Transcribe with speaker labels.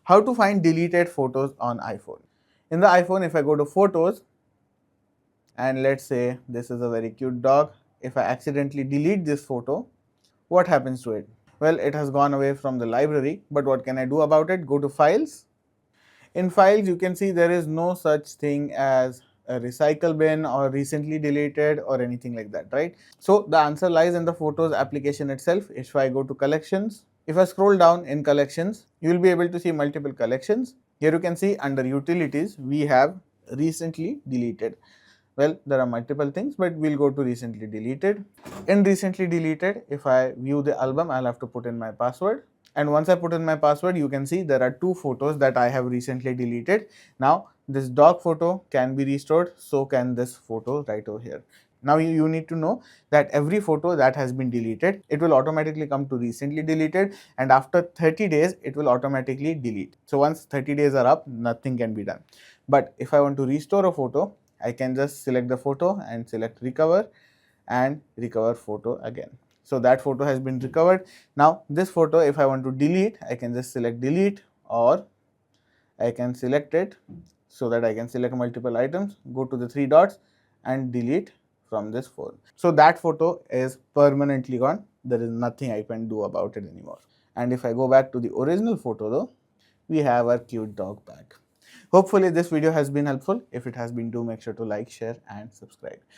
Speaker 1: How to find deleted photos on iPhone. In the iPhone, if I go to photos and let's say this is a very cute dog, if I accidentally delete this photo, what happens to it? Well, it has gone away from the library, but what can I do about it? Go to files. In files, you can see there is no such thing as a recycle bin or recently deleted or anything like that, right? So the answer lies in the photos application itself. If I go to collections, if I scroll down in collections, you will be able to see multiple collections. Here you can see under utilities, we have recently deleted. Well, there are multiple things, but we'll go to recently deleted. In recently deleted, if I view the album, I'll have to put in my password. And once I put in my password, you can see there are two photos that I have recently deleted. Now, this dog photo can be restored, so can this photo right over here. Now, you need to know that every photo that has been deleted, it will automatically come to recently deleted, and after 30 days, it will automatically delete. So, once 30 days are up, nothing can be done. But if I want to restore a photo, I can just select the photo and select recover and recover photo again. So that photo has been recovered. Now this photo, if I want to delete, I can just select delete, or I can select it so that I can select multiple items, go to the three dots and delete from this phone. So that photo is permanently gone. There is nothing I can do about it anymore. And if I go back to the original photo though, we have our cute dog back. Hopefully this video has been helpful. If it has been, do make sure to like, share and subscribe.